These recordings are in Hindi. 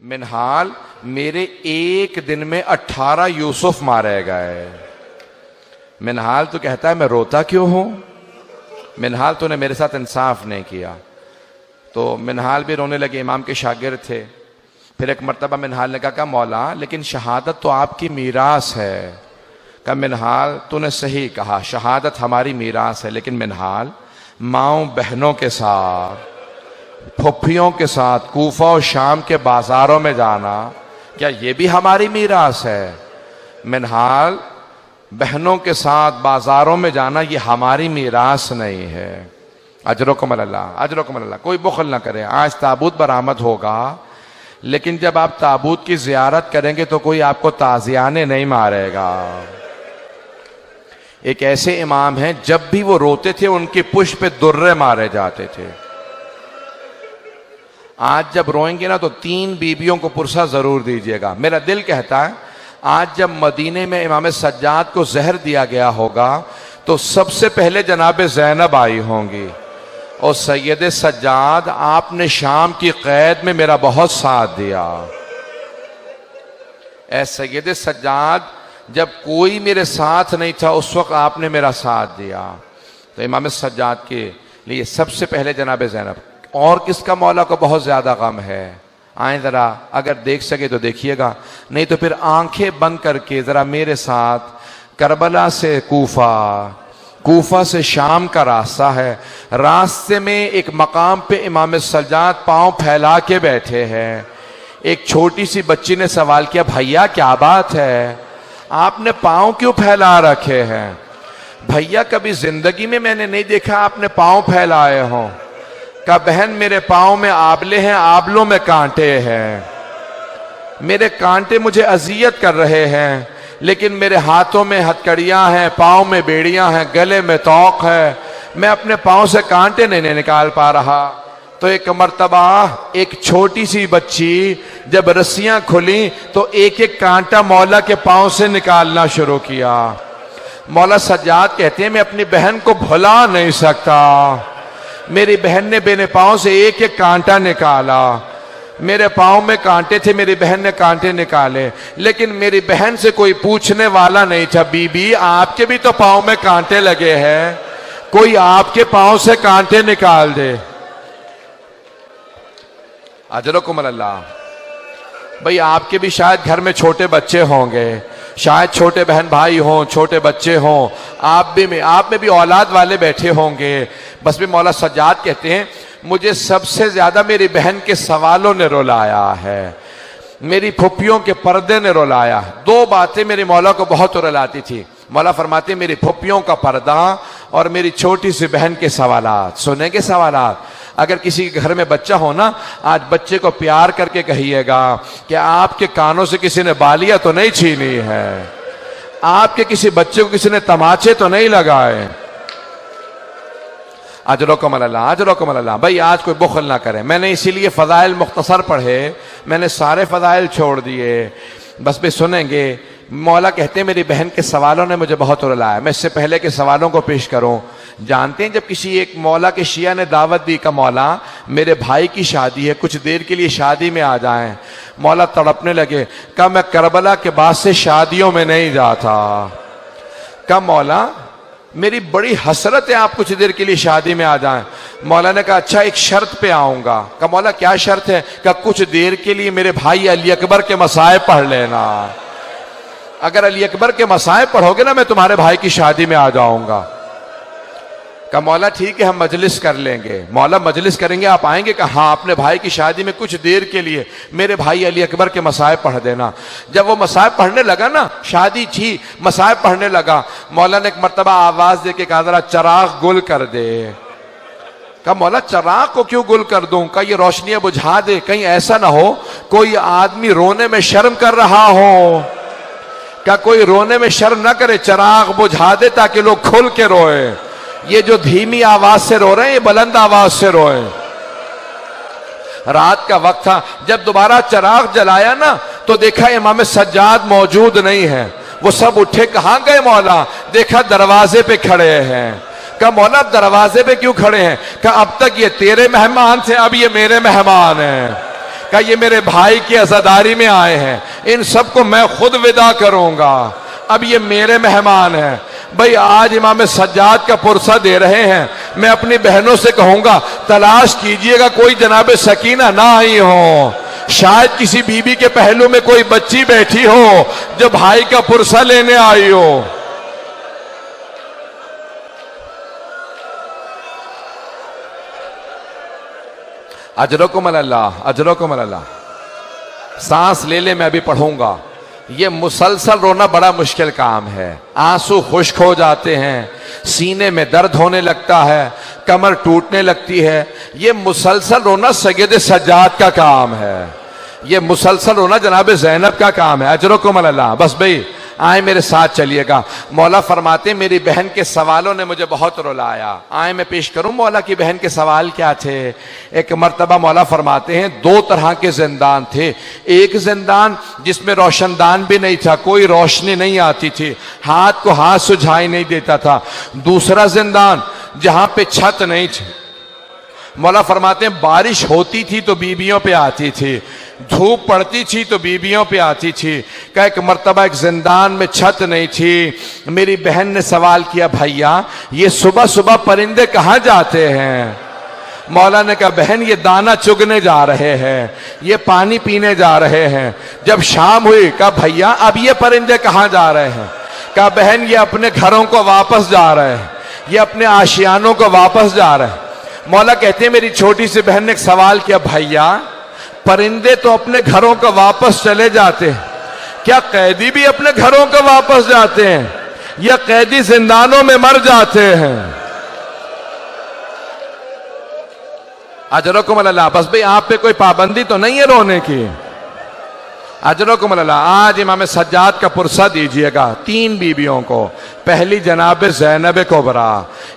मिनहाल, मेरे एक दिन में 18 यूसुफ मारे गए। मिनहाल तो कहता है मैं रोता क्यों हूं? मिनहाल तूने मेरे साथ इंसाफ नहीं किया। तो मिनहाल भी रोने लगे, इमाम के शागिर्द थे। फिर एक मर्तबा मिनहाल ने कहा मौला लेकिन शहादत तो आपकी मीरास है। कहा मिनहाल तूने सही कहा, शहादत हमारी मीरास है, लेकिन मिनहाल माओ बहनों के साथ, फुफ्फियों के साथ कूफा और शाम के बाजारों में जाना, क्या ये भी हमारी मीरास है? मिनहाल, बहनों के साथ बाजारों में जाना ये हमारी मीरास नहीं है। अजरुकुम अल्लाह, अजरुकुम अल्लाह। कोई बुखल ना करे। आज ताबूत बरामद होगा, लेकिन जब आप ताबूत की जियारत करेंगे तो कोई आपको ताजियाने नहीं मारेगा। एक ऐसे इमाम हैं जब भी वो रोते थे उनके पुष्प पे दुर्रे मारे जाते थे। आज जब रोएंगे ना तो 3 बीबियों को पुरसा जरूर दीजिएगा। मेरा दिल कहता है आज जब मदीने में इमाम सज्जाद को जहर दिया गया होगा तो सबसे पहले जनाब ज़ैनब आई होंगी। और सैयद सज्जाद, आपने शाम की कैद में मेरा बहुत साथ दिया। ऐ सैयद सज्जाद, जब कोई मेरे साथ नहीं था उस वक्त आपने मेरा साथ दिया। तो इमाम सज्जाद के लिए सबसे पहले जनाब ज़ैनब। और किसका मौला को बहुत ज्यादा गम है? आए जरा, अगर देख सके तो देखिएगा, नहीं तो फिर आंखें बंद करके जरा मेरे साथ करबला से कूफा, कूफा से शाम का रास्ता है। रास्ते में एक मकाम पे इमाम सज्जाद पांव फैला के बैठे हैं। एक छोटी सी बच्ची ने सवाल किया, भैया क्या बात है, आपने पांव क्यों फैला रखे हैं? भैया कभी जिंदगी में मैंने नहीं देखा आपने पांव फैलाए हों। का बहन, मेरे पांव में आबले हैं, आबलों में कांटे हैं, मेरे कांटे मुझे अजियत कर रहे हैं, लेकिन मेरे हाथों में हथकड़ियां हैं, पांव में बेड़ियां हैं, गले में तौक है, मैं अपने पांव से कांटे नहीं निकाल पा रहा। तो एक मर्तबा एक छोटी सी बच्ची जब रस्सियां खुली तो एक एक कांटा मौला के पांव से निकालना शुरू किया। मौला सज्जाद कहते हैं मैं अपनी बहन को भुला नहीं सकता। मेरी बहन ने मेरे पांव से एक एक कांटा निकाला। मेरे पांव में कांटे थे, मेरी बहन ने कांटे निकाले, लेकिन मेरी बहन से कोई पूछने वाला नहीं था, बीबी आपके भी तो पांव में कांटे लगे हैं, कोई आपके पांव से कांटे निकाल दे। अजरुकुम अल्लाह। भाई आपके भी शायद घर में छोटे बच्चे होंगे, शायद छोटे बहन भाई हों, छोटे बच्चे हों, आप में भी औलाद वाले बैठे होंगे। बस भी मौला सज्जाद कहते हैं मुझे सबसे ज्यादा मेरी बहन के सवालों ने रुलाया है, मेरी फुफ्फियों के पर्दे ने रुलाया। 2 बातें मेरी मौला को बहुत रुलाती थी। मौला फरमाते मेरी फुफ्फियों का पर्दा और मेरी छोटी सी बहन के सवालात। सुने के सवालात। अगर किसी के घर में बच्चा हो ना, आज बच्चे को प्यार करके कहिएगा कि आपके कानों से किसी ने बालियां तो नहीं छीनी है, आपके किसी बच्चे को किसी ने तमाचे तो नहीं लगाए। अजरुकुम अल्लाह, अजरुकुम अल्लाह। भाई आज कोई बुखल ना करे। मैंने इसीलिए फजाइल मुख्तसर पढ़े, मैंने सारे फजाइल छोड़ दिए। बस भी सुनेंगे। मौला कहते हैं मेरी बहन के सवालों ने मुझे बहुत रुलाया। मैं इससे पहले के सवालों को पेश करूं। जानते हैं जब किसी एक मौला के शिया ने दावत दी का मौला मेरे भाई की शादी है, कुछ देर के लिए शादी में आ जाएं। मौला तड़पने लगे। कहा मैं करबला के बाद से शादियों में नहीं जाता। कहा मौला मेरी बड़ी हसरत है आप कुछ देर के लिए शादी में आ जाएं। मौला ने कहा अच्छा एक शर्त पे आऊंगा। कहा मौला क्या शर्त है? कहा कुछ देर के लिए मेरे भाई अली अकबर के मसाए पढ़ लेना। अगर अली अकबर के मसाए पढ़ोगे ना मैं तुम्हारे भाई की शादी में आ जाऊंगा। कहा मौला ठीक है हम मजलिस कर लेंगे। मौला मजलिस करेंगे, आप आएंगे? कहा हाँ, अपने भाई की शादी में कुछ देर के लिए मेरे भाई अली अकबर के मसाए पढ़ देना। जब वो मसाए पढ़ने लगा ना, शादी थी, मसाए पढ़ने लगा, मौला ने एक मर्तबा आवाज दे के कहा जरा चराग गुल कर दे। कहा मौला चराग को क्यों गुल कर दूं? कहा ये रोशनियां बुझा दे, कहीं ऐसा ना हो कोई आदमी रोने में शर्म कर रहा हो। क्या कोई रोने में शर्म ना करे, चराग बुझा दे ताकि लोग खुल के रोए। ये जो धीमी आवाज से रो रहे हैं ये बुलंद आवाज से रोए। रात का वक्त था, जब दोबारा चराग जलाया ना तो देखा इमाम सज्जाद मौजूद नहीं है। वो सब उठे, कहां गए मौला? देखा दरवाजे पे खड़े हैं। कहा मौला दरवाजे पे क्यों खड़े हैं? कहा अब तक ये तेरे मेहमान थे, अब ये मेरे मेहमान हैं। कहा ये मेरे भाई की अज़ादारी में आए हैं, इन सबको मैं खुद विदा करूंगा, अब ये मेरे मेहमान हैं। भाई आज इमाम सज्जाद का पुरसा दे रहे हैं, मैं अपनी बहनों से कहूंगा तलाश कीजिएगा कोई जनाब सकीना ना आई हो, शायद किसी बीबी के पहलू में कोई बच्ची बैठी हो जो भाई का पुरसा लेने आई हो। अजरकुम अल्लाह, अजरकुम अल्लाह। सांस ले ले, मैं अभी पढ़ूंगा। ये मुसलसल रोना बड़ा मुश्किल काम है, आंसू खुश्क हो जाते हैं, सीने में दर्द होने लगता है, कमर टूटने लगती है। ये मुसलसल रोना सैयद सज्जाद का काम है, ये मुसलसल रोना जनाब ज़ैनब का काम है। अजरकुम अल्लाह। बस भाई आए मेरे साथ चलिएगा। मौला फरमाते मेरी बहन के सवालों ने मुझे बहुत रुलाया। आए मैं पेश करूं मौला की बहन के सवाल क्या थे। एक मर्तबा मौला फरमाते हैं दो तरह के जिंदान थे। एक जिंदान जिसमें रोशनदान भी नहीं था, कोई रोशनी नहीं आती थी, हाथ को हाथ सुझाई नहीं देता था। दूसरा जिंदान जहां पे छत नहीं थी। मौला फरमाते हैं बारिश होती थी तो बीबियों पे आती थी, धूप पड़ती थी तो बीबियों पे आती थी। का एक मर्तबा एक जिंदान में छत नहीं थी। मेरी बहन ने सवाल किया भैया ये सुबह सुबह परिंदे कहाँ जाते हैं। मौला ने कहा बहन ये दाना चुगने जा रहे हैं, ये पानी पीने जा रहे हैं। जब शाम हुई कहा भैया अब ये परिंदे कहाँ जा रहे हैं। कहा बहन ये अपने घरों को वापस जा रहे हैं, ये अपने आशियानों को वापस जा रहे हैं। मौला कहते हैं मेरी छोटी सी बहन ने एक सवाल किया भैया परिंदे तो अपने घरों को वापस चले जाते हैं, क्या कैदी भी अपने घरों को वापस जाते हैं या कैदी जिंदानों में मर जाते हैं। अजरकुम अल्लाह। बस भाई आप पे कोई पाबंदी तो नहीं है रोने की। अजरकुम अल्लाह। आज इमाम सज्जाद का पुरसा दीजिएगा तीन बीबियों को। पहली जनाब ज़ैनब कुबरा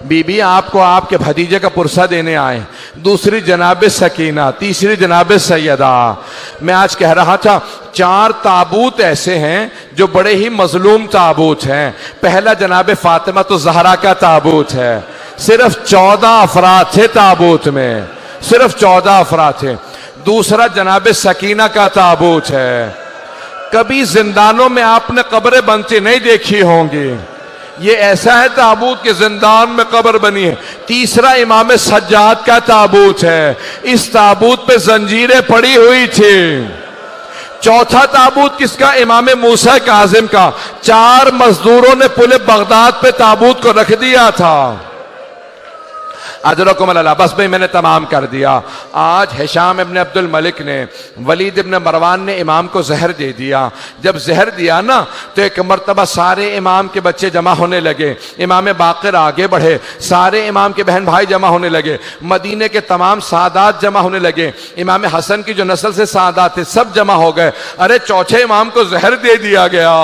बीबी आपको आपके भतीजे का पुरसा देने आए, दूसरी जनाब सकीना, तीसरी जनाब सैयदा। मैं आज कह रहा था चार ताबूत ऐसे हैं जो बड़े ही मजलूम ताबूत हैं। पहला जनाब फातिमा तो ज़हरा का ताबूत है, सिर्फ 14 अफराद थे ताबूत में, सिर्फ 14 अफराद थे। दूसरा जनाब सकीना का ताबूत है। कभी जिंदानों में आपने कब्रें बनती नहीं देखी होंगी, ये ऐसा है ताबूत के जिंदान में कब्र बनी है। तीसरा इमाम सज्जाद का ताबूत है, इस ताबूत पे जंजीरें पड़ी हुई थी। चौथा ताबूत किसका, इमाम मूसा काजिम का। 4 मजदूरों ने पुले बगदाद पे ताबूत को रख दिया था। अजरकुम अल्लाह। बस भाई मैंने तमाम कर दिया। आज हिशाम इब्न अब्दुल मलिक ने, वलीद इब्न मरवान ने इमाम को जहर दे दिया। जब जहर दिया ना तो एक मर्तबा सारे इमाम के बच्चे जमा होने लगे, इमाम बाक़िर आगे बढ़े, सारे इमाम के बहन भाई जमा होने लगे, मदीने के तमाम सादात जमा होने लगे, इमाम हसन की जो नस्ल से सादात थे सब जमा हो गए। अरे चौथे इमाम को जहर दे दिया गया।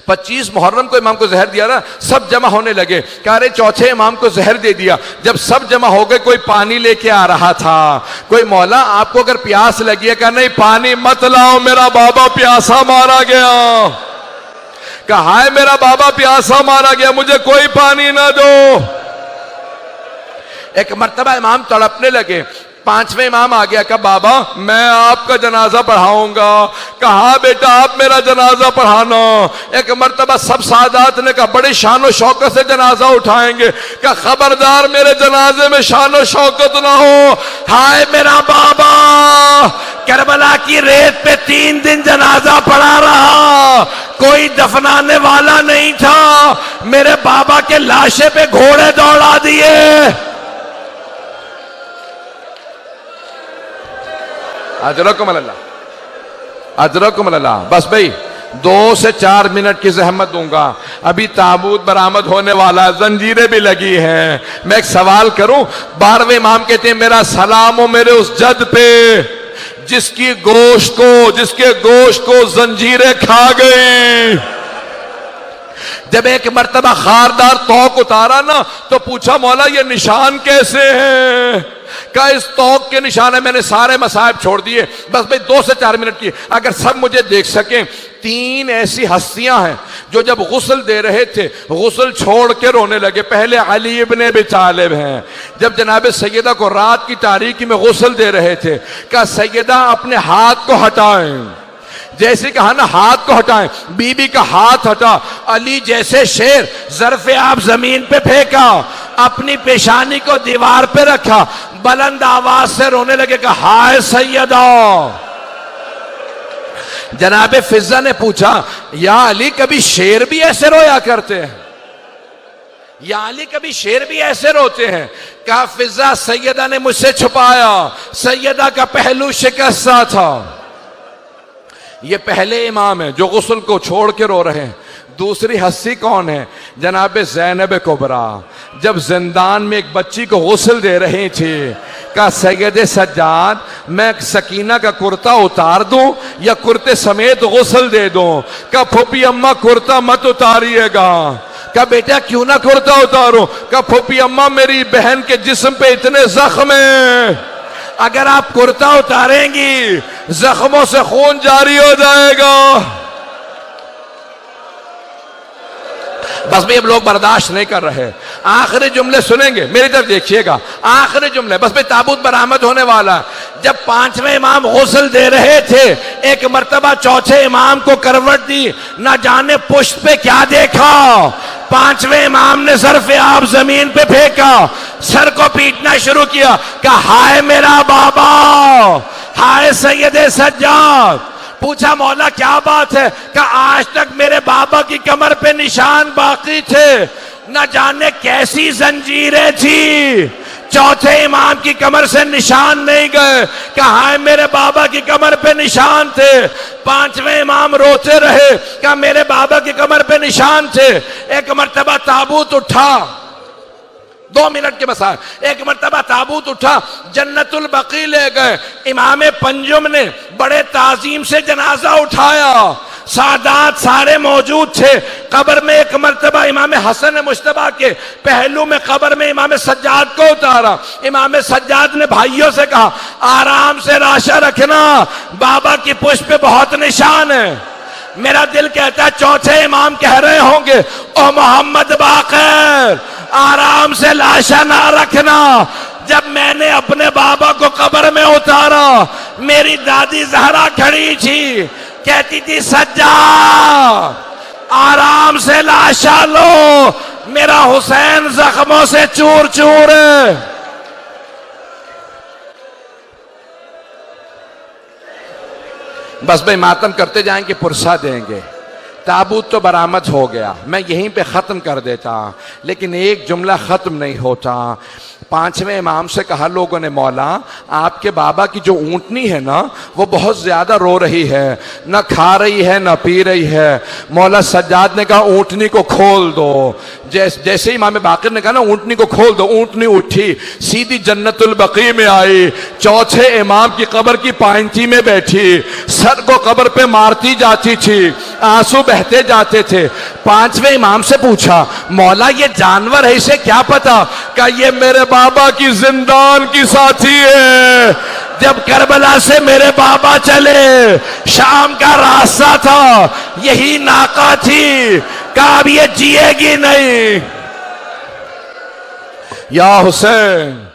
25 मुहर्रम को इमाम को जहर दिया ना, सब जमा होने लगे। कह रहे चौथे इमाम को जहर दे दिया। जब सब जमा हो गए कोई पानी लेके आ रहा था। कोई मौला आपको अगर प्यास लगी है, कहा नहीं पानी मत लाओ मेरा बाबा प्यासा मारा गया। कहा है मेरा बाबा प्यासा मारा गया, मुझे कोई पानी ना दो। एक मर्तबा इमाम तड़पने लगे। 5वें इमाम आ गया, कहा बाबा मैं आपका जनाजा पढ़ाऊंगा। कहा बेटा आप मेरा जनाजा पढ़ाना। एक मर्तबा सब सादात ने कहा बड़े शान शौकत से जनाजा उठाएंगे। कहा खबरदार मेरे जनाजे में शान शौकत ना हो। हाय मेरा बाबा करबला की रेत पे 3 दिन जनाजा पढ़ा रहा, कोई दफनाने वाला नहीं था। मेरे बाबा के लाशे पे घोड़े दौड़ा दिए। अजरकुम अल्लाह, अजरकुम अल्लाह। बस भाई 2 से 4 मिनट की जहमत दूंगा। अभी ताबूत बरामद होने वाला है, जंजीरें भी लगी हैं। मैं एक सवाल करूं। 12वें इमाम कहते हैं मेरा सलाम हो मेरे उस जद पे जिसके गोश्त को जंजीरें खा गई। जब एक मर्तबा खारदार तौक उतारा ना तो पूछा मौला ये निशान कैसे हैं। का इस तौक के निशान है, मैंने सारे मसाइब छोड़ दिए, बस भाई 2 से 4 मिनट की, अगर सब मुझे देख सकें। 3 ऐसी हस्तियां हैं जो जब गुस्ल दे रहे थे गुस्ल छोड़ के रोने लगे। पहले अली इब्न अबी तालिब हैं, जब जनाब सैयदा को रात की तारीकी में गुस्ल दे रहे थे, कहा सैयदा अपने हाथ को हटाएं। जैसे कहा ना हाथ को हटाएं, बीबी का हाथ हटा, अली जैसे शेर ज़र्फ़े आप जमीन पे फेंका, अपनी पेशानी को दीवार पे रखा, बुलंद आवाज से रोने लगे, कहा हाय सैयदा। जनाबे फिजा ने पूछा, या अली कभी शेर भी ऐसे रोया करते हैं? या अली कभी शेर भी ऐसे रोते हैं? कहा फिजा सैयदा ने मुझसे छुपाया, सैयदा का पहलू शिकस्ता था। ये पहले इमाम है जो गुस्ल को छोड़ के रो रहे हैं। दूसरी हस्ती कौन है? जनाब ज़ैनब कुबरा, जब जिंदान में एक बच्ची को गुस्ल दे रही थी, का सैयद सज्जाद मैं सकीना का कुर्ता उतार दूं या कुर्ते समेत गुस्ल दे दूं? का फूफी अम्मा कुर्ता मत उतारिएगा। का बेटा क्यों ना कुर्ता उतारूं? का फूफी अम्मा मेरी बहन के जिस्म पे इतने जख्म हैं, अगर आप कुर्ता उतारेंगी जख्मों से खून जारी हो जाएगा। बस भी अब लोग बर्दाश्त नहीं कर रहे। आखिरी जुमले सुनेंगे, मेरी तरफ देखिएगा, आखिरी जुमले। बस भी ताबूत बरामद होने वाला। जब 5वें इमाम गुस्ल दे रहे थे, एक मर्तबा चौथे इमाम को करवट दी, ना जाने पुष्ट पे क्या देखा, 5वें इमाम ने ज़र्फ़े आप जमीन पे फेंका, सर को पीटना शुरू किया, कहा हाय मेरा बाबा, हाय सैयदे सज्जाद। पूछा मौला क्या बात है? कहा आज तक मेरे बाबा की कमर पे निशान बाकी थे, न जाने कैसी जंजीरें थी, चौथे इमाम की कमर से निशान नहीं गए। कहा हाय मेरे बाबा की कमर पे निशान थे। 5वें इमाम रोते रहे, कहा मेरे बाबा की कमर पे निशान थे। एक मर्तबा ताबूत उठा, 2 मिनट के बसा, एक मर्तबा ताबूत उठा, जन्नतुल बकी ले गए। इमाम पंजुम ने बड़े ताजीम से जनाजा उठाया, सादात सारे मौजूद थे। कब्र में एक मर्तबा इमाम हसन मुश्तबा के पहलू में कब्र में इमाम सज्जाद को उतारा। इमाम सज्जाद ने भाइयों से कहा आराम से राशा रखना, बाबा की पुष्प पे बहुत निशान है। मेरा दिल कहता है चौथे इमाम कह रहे होंगे, ओ मोहम्मद बाकर आराम से लाशा ना रखना। जब मैंने अपने बाबा को कब्र में उतारा, मेरी दादी जहरा खड़ी थी, कहती थी सज्जाद आराम से लाशा लो, मेरा हुसैन जख्मों से चूर चूर है। बस भाई मातम करते जाएंगे, पुरसा देंगे। ताबूत तो बरामद हो गया, मैं यहीं पे ख़त्म कर देता, लेकिन एक जुमला ख़त्म नहीं होता। 5वें इमाम से कहा लोगों ने, मौला आपके बाबा की जो ऊँटनी है ना, वो बहुत ज़्यादा रो रही है, ना खा रही है ना पी रही है। मौला सज्जाद ने कहा ऊँटनी को खोल दो। जैसे इमाम बाकिर ने कहा ना ऊँटनी को खोल दो, ऊँटनी उठी, सीधी जन्नतुल बकी में आई, चौथे इमाम की कब्र की पायंती में बैठी, सर को कब्र पे मारती जाती थी, आंसू बहते जाते थे। 5वें इमाम से पूछा मौला ये जानवर है, इसे क्या पता? क्या ये मेरे बाबा की जिंदान की साथी है। जब करबला से मेरे बाबा चले, शाम का रास्ता था, यही नाका थी, कहा अब ये जिएगी नहीं। या हुसैन